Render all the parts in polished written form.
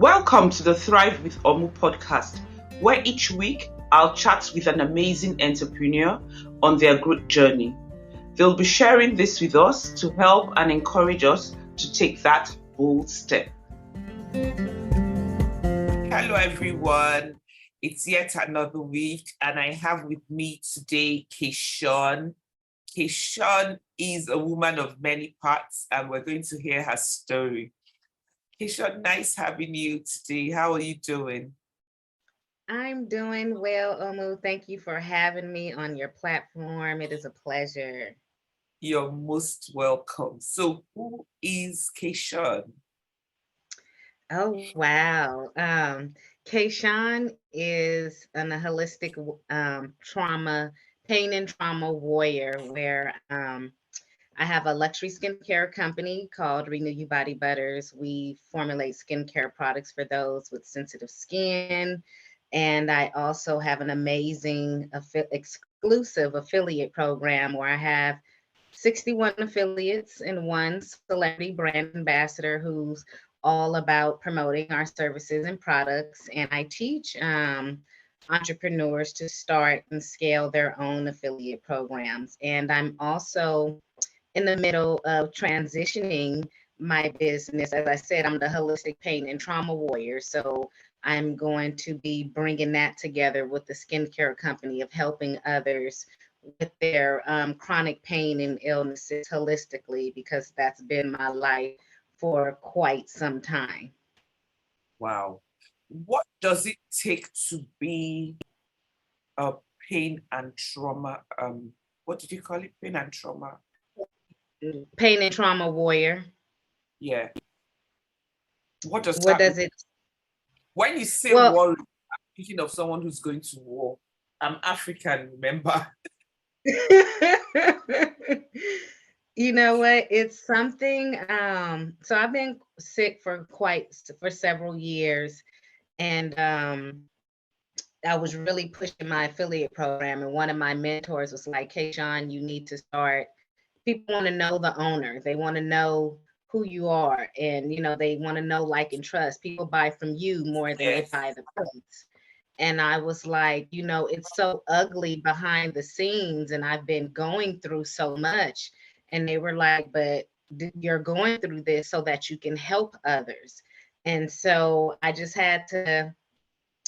Welcome to the Thrive with Omu podcast, where each week I'll chat with an amazing entrepreneur on their growth journey. They'll be sharing this with us to help and encourage us to take that bold step. Hello, everyone. It's yet another week, and I have with me today Kayshaun. Kayshaun is a woman of many parts, and we're going to hear her story. Kayshaun, nice having you today. How are you doing? I'm doing well, Omu. Thank you for having me on your platform. It is a pleasure. You're most welcome. So, who is Kayshaun? Oh, wow. Kayshaun is a holistic pain and trauma warrior where I have a luxury skincare company called Renew You Body Butters. We formulate skincare products for those with sensitive skin. And I also have an amazing exclusive affiliate program where I have 61 affiliates and one celebrity brand ambassador who's all about promoting our services and products. And I teach entrepreneurs to start and scale their own affiliate programs. And I'm also in the middle of transitioning my business. As I said, I'm the holistic pain and trauma warrior. So I'm going to be bringing that together with the skincare company of helping others with their chronic pain and illnesses holistically, because that's been my life for quite some time. Wow. What does it take to be a pain and trauma? What did you call it? Pain and trauma? Pain and trauma warrior. Yeah. What does What that mean? does it? When you say Well, war, I'm thinking of someone who's going to war. I'm African, remember? you know what? It's something. So I've been sick for several years, and I was really pushing my affiliate program. And one of my mentors was like, "Kayshaun, you need to start. People want to know the owner. They want to know who you are, and they want to know, like, and trust. People buy from you more than they Yes. buy the place." And I was like, it's so ugly behind the scenes, and I've been going through so much. And they were like, but you're going through this so that you can help others. And so I just had to,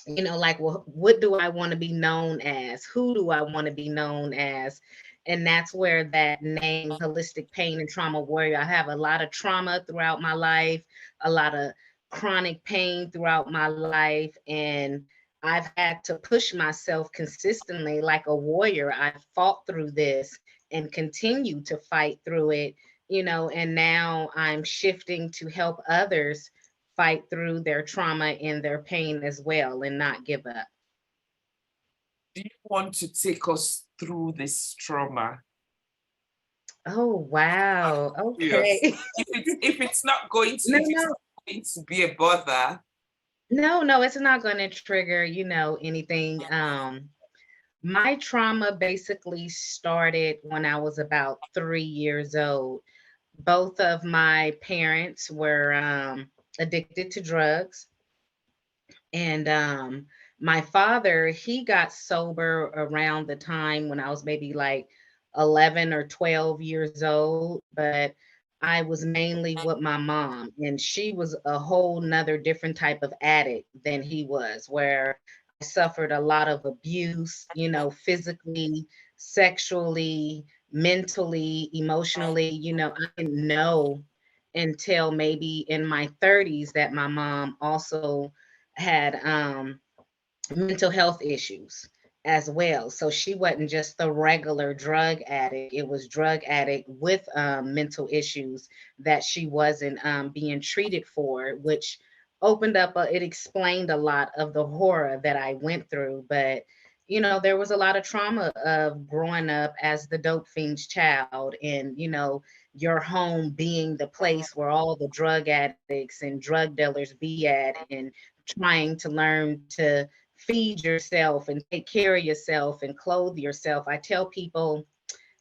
like, well, what do I want to be known as? Who do I want to be known as? And that's where that name, Holistic Pain and Trauma Warrior, I have a lot of trauma throughout my life, a lot of chronic pain throughout my life. And I've had to push myself consistently like a warrior. I've fought through this and continue to fight through it, and now I'm shifting to help others fight through their trauma and their pain as well and not give up. Do you want to take us through this trauma? Oh, wow. Yes. Okay. If it's not going to No, if it's no. not going to be a bother. No, it's not going to trigger, anything. My trauma basically started when I was about 3 years old. Both of my parents were addicted to drugs. And my father, he got sober around the time when I was maybe like 11 or 12 years old. But I was mainly with my mom, and she was a whole nother different type of addict than he was, where I suffered a lot of abuse, physically, sexually, mentally, emotionally. I didn't know until maybe in my 30s that my mom also had mental health issues as well. So she wasn't just the regular drug addict, it was drug addict with mental issues that she wasn't being treated for, which it explained a lot of the horror that I went through. But there was a lot of trauma of growing up as the dope fiend's child, and your home being the place where all the drug addicts and drug dealers be at, and trying to learn to feed yourself and take care of yourself and clothe yourself. I tell people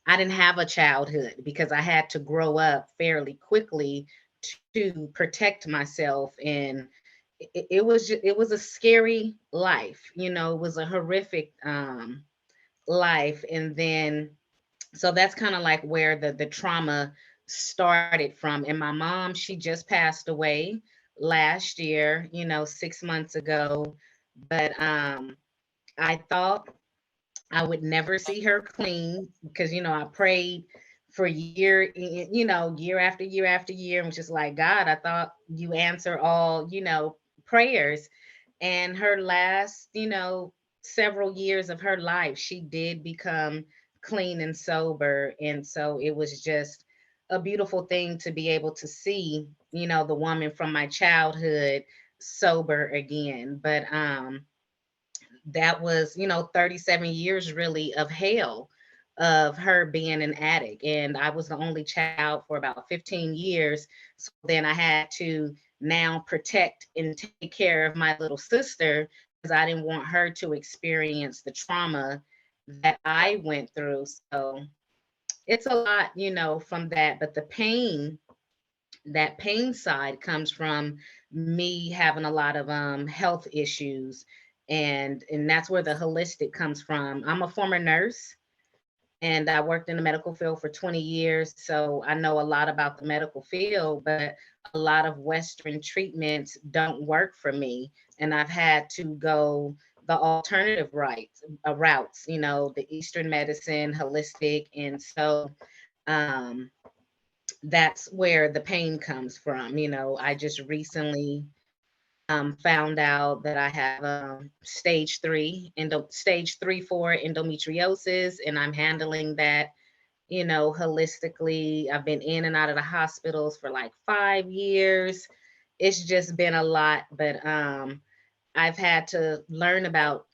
I didn't have a childhood because I had to grow up fairly quickly to protect myself. And it was a scary life, it was a horrific life. And then so that's kind of like where the trauma started from. And my mom, she just passed away last year, 6 months ago. But I thought I would never see her clean because I prayed for year after year after year, and was just like, God, I thought you answer all prayers. And her last several years of her life, she did become clean and sober. And so it was just a beautiful thing to be able to see the woman from my childhood sober again. But that was 37 years really of hell, of her being an addict. And I was the only child for about 15 years. So then I had to now protect and take care of my little sister because I didn't want her to experience the trauma that I went through. So it's a lot, from that. But the pain, that pain side comes from me having a lot of health issues, and that's where the holistic comes from. I'm a former nurse, and I worked in the medical field for 20 years, so I know a lot about the medical field. But a lot of Western treatments don't work for me, and I've had to go the alternative routes, the Eastern medicine, holistic. And so um that's where the pain comes from. I just recently found out that I have stage 3, 4 endometriosis, and I'm handling that, holistically. I've been in and out of the hospitals for like 5 years. It's just been a lot, but I've had to learn about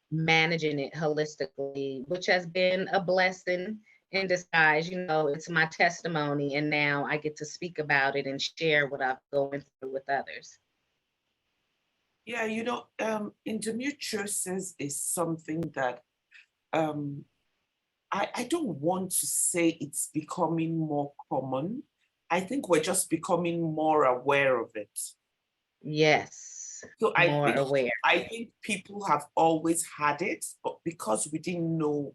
managing it holistically, which has been a blessing in disguise. It's my testimony, and now I get to speak about it and share what I've going through with others. Yeah, endometriosis is something that um, I don't want to say it's becoming more common. I think we're just becoming more aware of it. Yes, So more aware. I think people have always had it, but because we didn't know,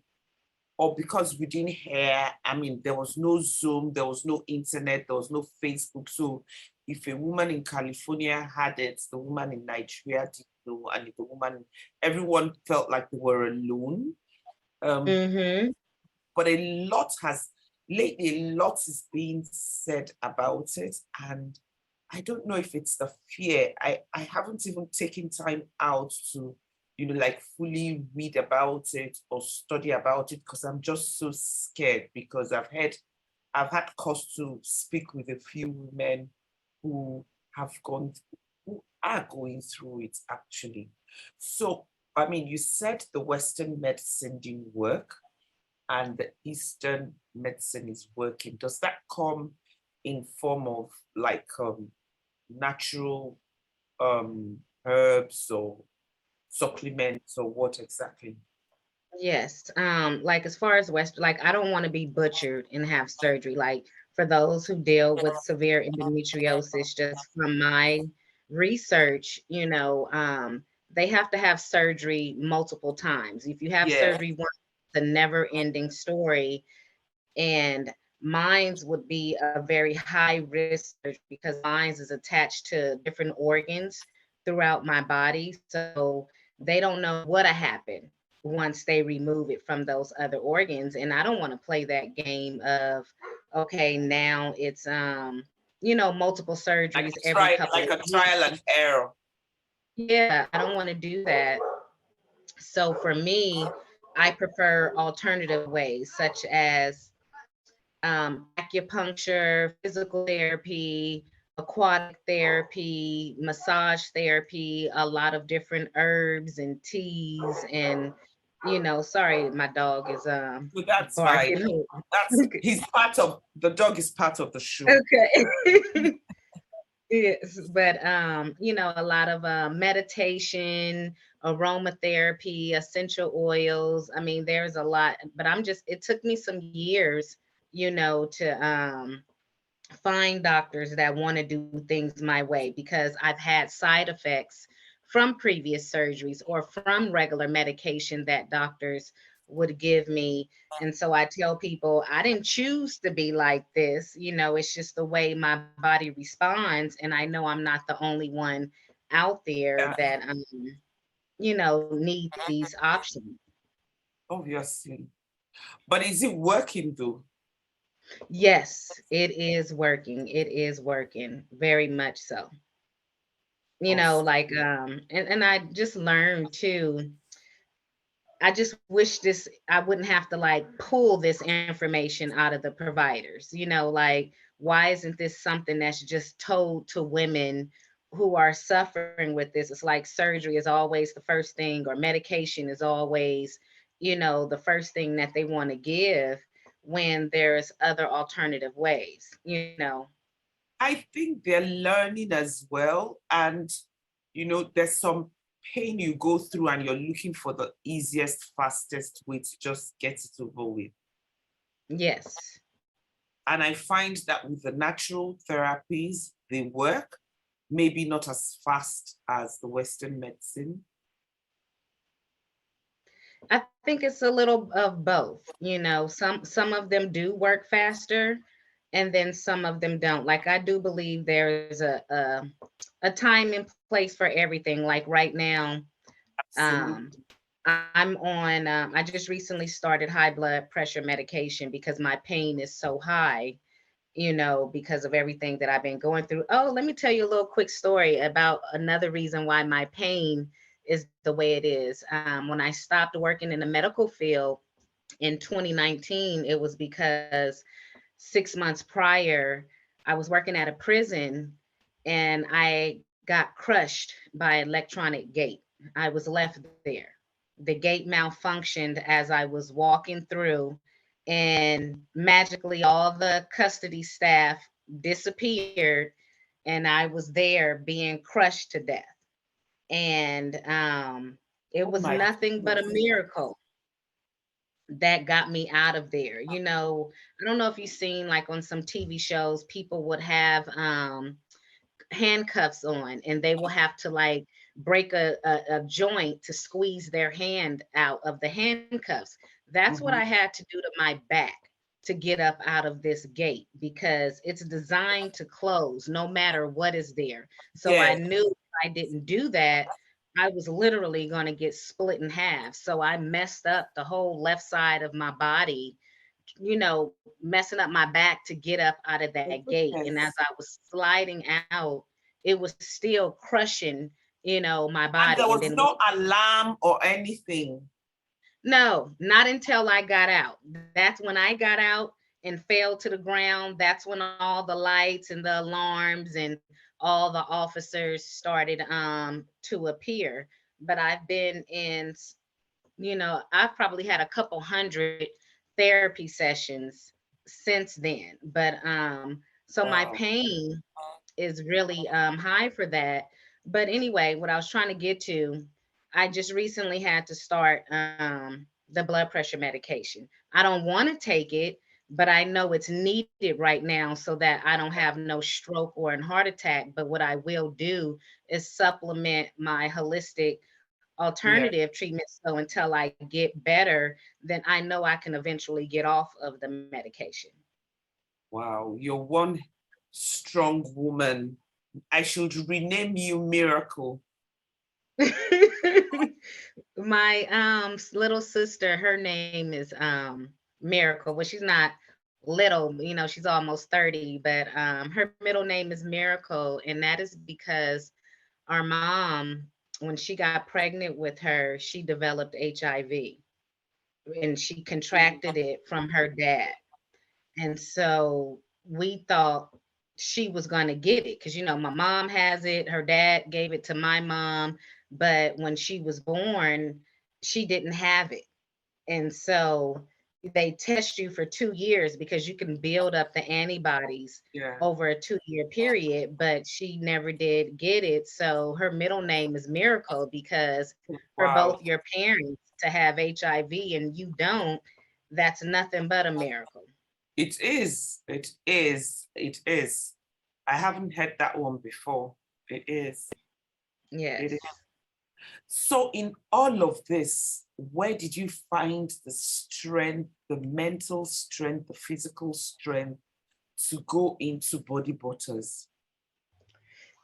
or because we didn't hear, I mean, there was no Zoom, there was no internet, there was no Facebook. So if a woman in California had it, the woman in Nigeria didn't know, and if the woman, everyone felt like they were alone. Mm-hmm. But lately, a lot is being said about it. And I don't know if it's the fear. I haven't even taken time out to, like fully read about it or study about it because I'm just so scared, because I've had cause to speak with a few women who who are going through it actually. So, I mean, you said the Western medicine didn't work and the Eastern medicine is working. Does that come in form of like natural herbs or supplements, or what exactly? Yes. Like as far as West, like I don't want to be butchered and have surgery. Like for those who deal with severe endometriosis, just from my research, they have to have surgery multiple times. If you have Yeah, surgery once, it's a never ending story. And mines would be a very high risk surgery because mines is attached to different organs throughout my body. So they don't know what'll happen once they remove it from those other organs. And I don't want to play that game of, okay, now it's multiple surgeries every couple like of a weeks. trial and error. Yeah, I don't want to do that. So for me, I prefer alternative ways such as acupuncture, physical therapy, aquatic therapy, massage therapy, a lot of different herbs and teas. And sorry, my dog is So that's fine. barking. The dog is part of the show. Okay. Yes, but a lot of meditation, aromatherapy, essential oils. I mean, there's a lot, but it took me some years, to find doctors that want to do things my way, because I've had side effects from previous surgeries or from regular medication that doctors would give me. And so I tell people I didn't choose to be like this. It's just the way my body responds. And I know I'm not the only one out there Yeah, that, needs these options. obviously. But is it working though? Yes, it is working. It is working very much so. Awesome. Like, and I just learned too. I just wish I wouldn't have to like pull this information out of the providers. Like, why isn't this something that's just told to women who are suffering with this? It's like surgery is always the first thing, or medication is always, the first thing that they want to give, when there's other alternative ways. I think they're learning as well. And, there's some pain you go through and you're looking for the easiest, fastest way to just get it over with. Yes. And I find that with the natural therapies, they work, maybe not as fast as the Western medicine. I think it's a little of both. Some of them do work faster, and then some of them don't. Like, I do believe there's a time and place for everything. Like right now, um, Absolutely. I'm on. I just recently started high blood pressure medication because my pain is so high. Because of everything that I've been going through. Oh, let me tell you a little quick story about another reason why my pain is the way it is. When I stopped working in the medical field in 2019, it was because 6 months prior, I was working at a prison and I got crushed by electronic gate. I was left there. The gate malfunctioned as I was walking through, and magically all the custody staff disappeared, and I was there being crushed to death. And it Oh was my nothing but a goodness. miracle that got me out of there. I don't know if you've seen, like, on some TV shows, people would have handcuffs on, and they will have to like break a joint to squeeze their hand out of the handcuffs. That's what I Mhm. had to do to my back to get up out of this gate, because it's designed to close no matter what is there. So I Yeah, knew if I didn't do that, I was literally going to get split in half. So I messed up the whole left side of my body, messing up my back to get up out of my that gate. And as goodness. I was sliding out, it was still crushing, my And body. there And was then no alarm or anything. no, not until I got out. That's when I got out and fell to the ground. That's when all the lights and the alarms and all the officers started to appear. But I've been in, I've probably had a couple hundred therapy sessions since then. But so my Wow. pain is really high for that. But anyway, what I was trying to get to, I just recently had to start the blood pressure medication. I don't want to take it, but I know it's needed right now so that I don't have no stroke or a heart attack. But what I will do is supplement my holistic Yeah. alternative treatment, so until I get better, then I know I can eventually get off of the medication. Wow. You're one strong woman. I should rename you Miracle. My little sister, her name is Miracle. Well, she's not little, she's almost 30, but her middle name is Miracle, and that is because our mom, when she got pregnant with her, she developed HIV, and she contracted it from her dad. And so we thought she was going to get it because, my mom has it, her dad gave it to my mom, but when she was born, she didn't have it. And so they test you for 2 years because you can build up the antibodies Yeah. over a 2-year period, but she never did get it. So her middle name is Miracle, because for Wow. both your parents to have HIV and you don't, that's nothing but a miracle. It is. It is. It is. I haven't heard that one before. It is. It Yes. is. So in all of this, where did you find the strength, the mental strength, the physical strength to go into body butters?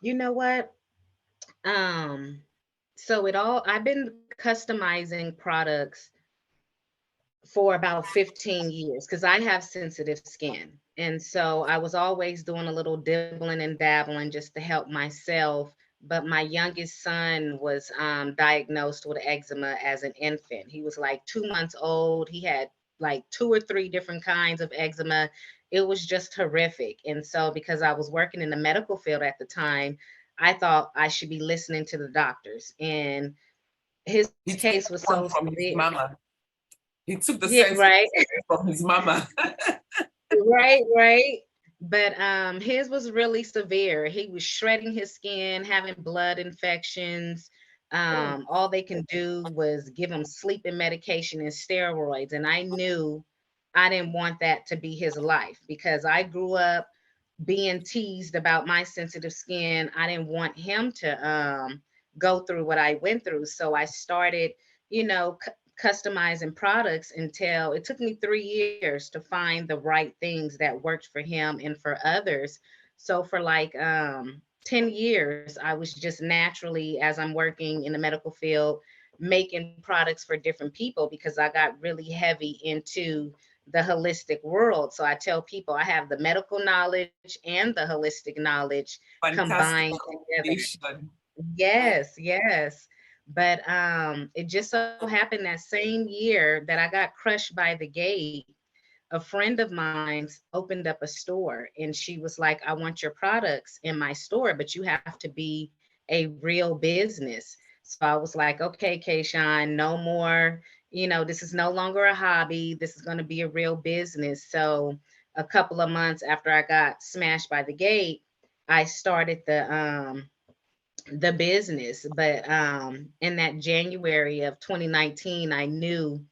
You know what? Um, so I've been customizing products for about 15 years because I have sensitive skin. And so I was always doing a little dibbling and dabbling just to help myself. But my youngest son was diagnosed with eczema as an infant. He was like 2 months old. He had like two or three different kinds of eczema. It was just horrific. And so, because I was working in the medical field at the time, I thought I should be listening to the doctors. And his He took case that was one so from his severe. mama. He took the Yeah, sensitive right. from his mama. Right, right. But his was really severe. He was shredding his skin, having blood infections. Oh, All they can do was give him sleeping medication and steroids. And I knew I didn't want that to be his life because I grew up being teased about my sensitive skin. I didn't want him to go through what I went through. So I started, you know, customizing products until it took me 3 years to find the right things that worked for him and for others. So for like 10 years, I was just naturally, as I'm working in the medical field, making products for different people because I got really heavy into the holistic world. So I tell people I have the medical knowledge and the holistic knowledge fantastic combined together. combination. Yes, yes. But it just so happened that same year that I got crushed by the gate, a friend of mine's opened up a store and she was like, I want your products in my store, but you have to be a real business. So I was like, okay, Kayshaun, no more, this is no longer a hobby. This is going to be a real business. So a couple of months after I got smashed by the gate, I started the business. But in that January of 2019, I knew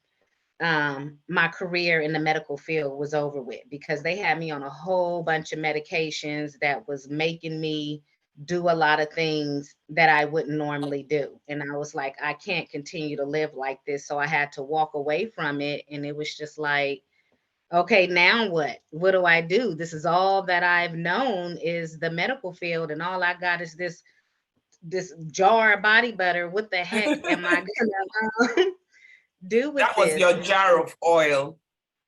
my career in the medical field was over with because they had me on a whole bunch of medications that was making me do a lot of things that I wouldn't normally do. And I was like, I can't continue to live like this. So I had to walk away from it. And it was just like, okay, now what? What do I do? This is all that I've known is the medical field, and all I got is this jar of body butter. What the heck am I That gonna do with was this? your And jar of oil.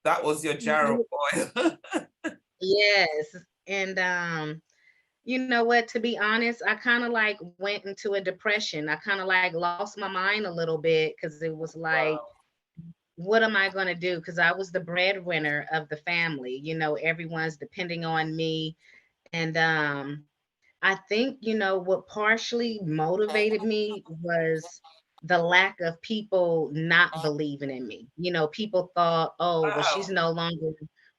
That was your jar of so, oil. yes. And you know what, to be honest, I kind of like went into a depression. I kind of like lost my mind a little bit because it was like, Wow. what am I going to do? Because I was the breadwinner of the family. Everyone's depending on me. And I think, what partially motivated me was the lack of people not believing in me. People thought, oh, well, she's Wow. no longer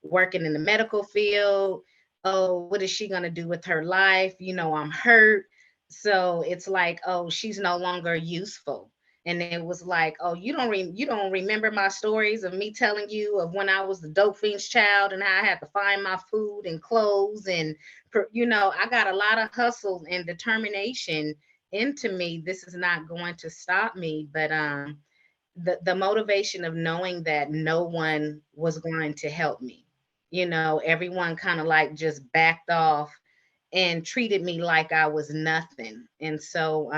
working in the medical field. Oh, what is she going to do with her life? I'm hurt. So it's like, oh, she's no longer useful. And it was like, oh, you don't remember my stories of me telling you of when I was the dope fiend's child and how I had to find my food and clothes and I got a lot of hustle and determination into me. This is not going to stop me, but the motivation of knowing that no one was going to help me. Everyone kind of like just backed off and treated me like I was nothing. And so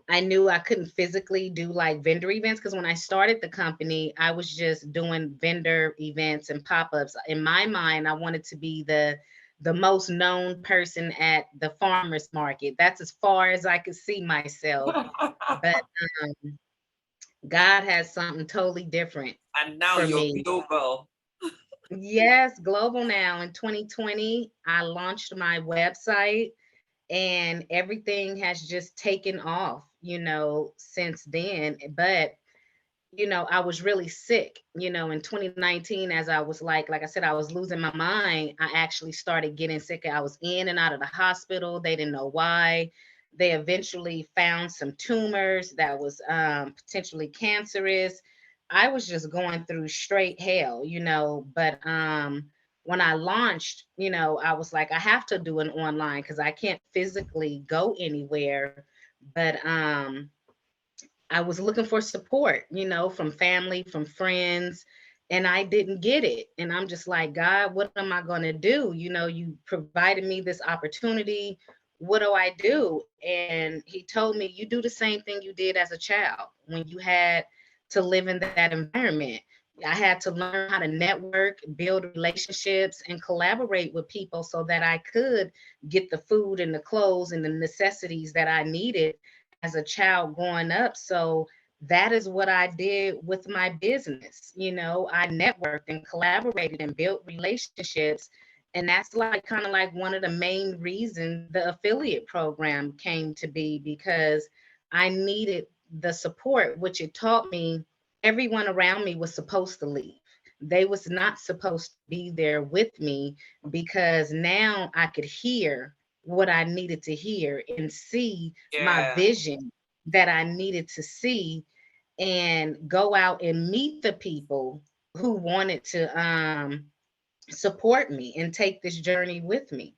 I knew I couldn't physically do like vendor events because when I started the company, I was just doing vendor events and pop-ups. In my mind, I wanted to be the most known person at the farmers market. That's as far as I could see myself. But God has something totally different And now for you're me. global. Yes, global now. In 2020, I launched my website and everything has just taken off, since then. But I was really sick, in 2019, as I was like I said, I was losing my mind. I actually started getting sick. I was in and out of the hospital. They didn't know why. They eventually found some tumors that was potentially cancerous. I was just going through straight hell, but when I launched, I was like, I have to do an online because I can't physically go anywhere. But I was looking for support, from family, from friends, and I didn't get it. And I'm just like, God, what am I going to do? You provided me this opportunity. What do I do? And he told me, you do the same thing you did as a child when you had to live in that environment. I had to learn how to network, build relationships, and collaborate with people so that I could get the food and the clothes and the necessities that I needed as a child growing up. So that is what I did with my business. I networked and collaborated and built relationships. And that's like kind of like one of the main reasons the affiliate program came to be, because I needed the support, which it taught me everyone around me was supposed to leave. They was not supposed to be there with me, because now I could hear what I needed to hear and see my Yeah. vision that I needed to see, and go out and meet the people who wanted to support me and take this journey with me.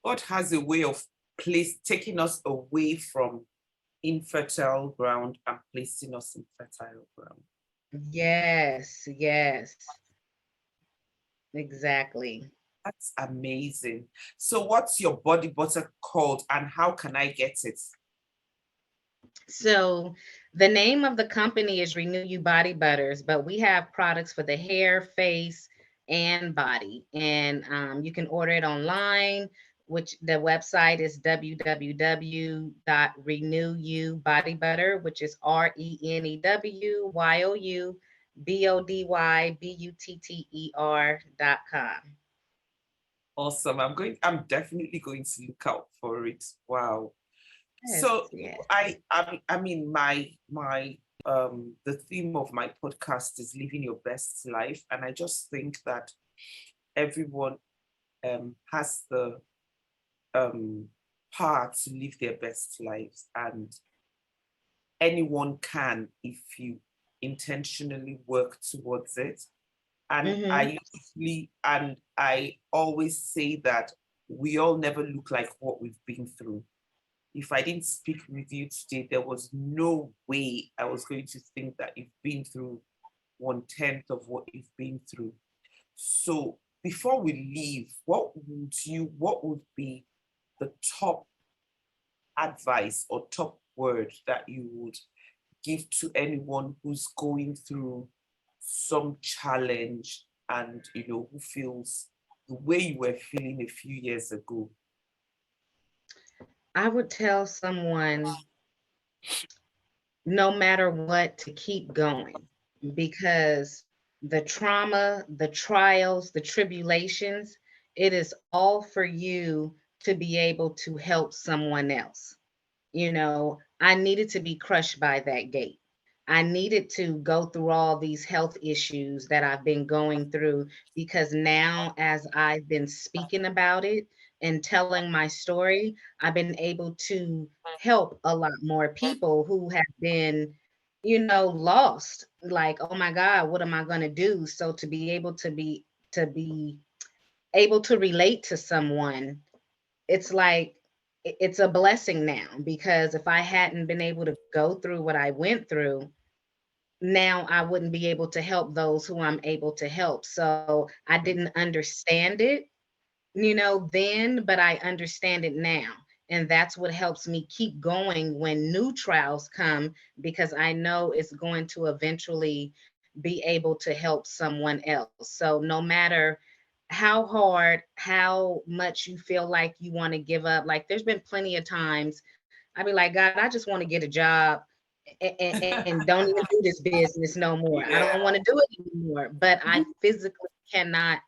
God has a way of taking us away from infertile ground and placing us in fertile ground. Yes, yes, exactly. That's amazing. So what's your body butter called and how can I get it? So the name of the company is Renew You Body Butters, but we have products for the hair, face, and body. And you can order it online, which the website is www.renewubodybutter, which is RENEWYOUBODYBUTTER.com. Awesome. I'm definitely going to look out for it. Wow. Yes, So yes. I mean my the theme of my podcast is living your best life. And I just think that everyone has the um power to live their best lives, and anyone can if you intentionally work towards it. And Mm-hmm. I always say that we all never look like what we've been through. If I didn't speak with you today, there was no way I was going to think that you've been through 1/10 of what you've been through. So before we leave, what would be the top advice or top word that you would give to anyone who's going through some challenge and who feels the way you were feeling a few years ago? I would tell someone, no matter what, to keep going, because the trauma, the trials, the tribulations, it is all for you to be able to help someone else. I needed to be crushed by that gate. I needed to go through all these health issues that I've been going through, because now, as I've been speaking about it and telling my story, I've been able to help a lot more people who have been, lost. Like, oh my God, what am I going to do? So to be able to be able to relate to someone, it's like it's a blessing now, because if I hadn't been able to go through what I went through, now I wouldn't be able to help those who I'm able to help. So I didn't understand it, then, but I understand it now. And that's what helps me keep going when new trials come, because I know it's going to eventually be able to help someone else. So no matter how hard, how much you feel like you want to give up, like there's been plenty of times I'd be like, God, I just want to get a job and don't even do this business no more. I don't want to Yeah. do it anymore, but I physically cannot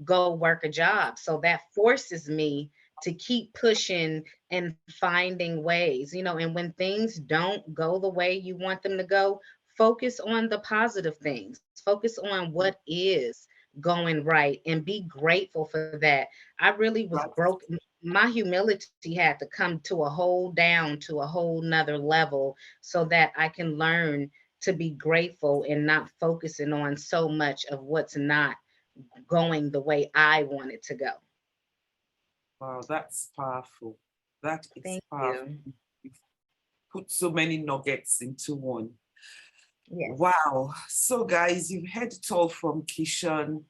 go work a job. So that forces me to keep pushing and finding ways, and when things don't go the way you want them to go, focus on the positive things, focus on what is going right, and be grateful for that. I really was broke. My humility had to come to a whole nother level so that I can learn to be grateful and not focusing on so much of what's not going the way I want it to go. Wow, that's powerful. That is Thank powerful. you. You've put so many nuggets into one. Yes. Wow. So guys, you've heard it all from Kayshaun.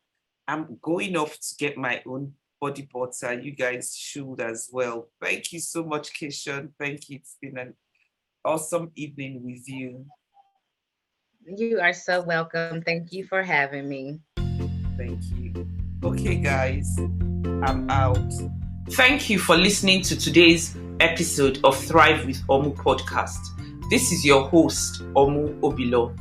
I'm going off to get my own body butter. You guys should as well. Thank you so much, Kayshaun. Thank you. It's been an awesome evening with you. You are so welcome. Thank you for having me. Thank you. Okay, guys, I'm out. Thank you for listening to today's episode of Thrive with Omu podcast. This is your host, Omu Obilo.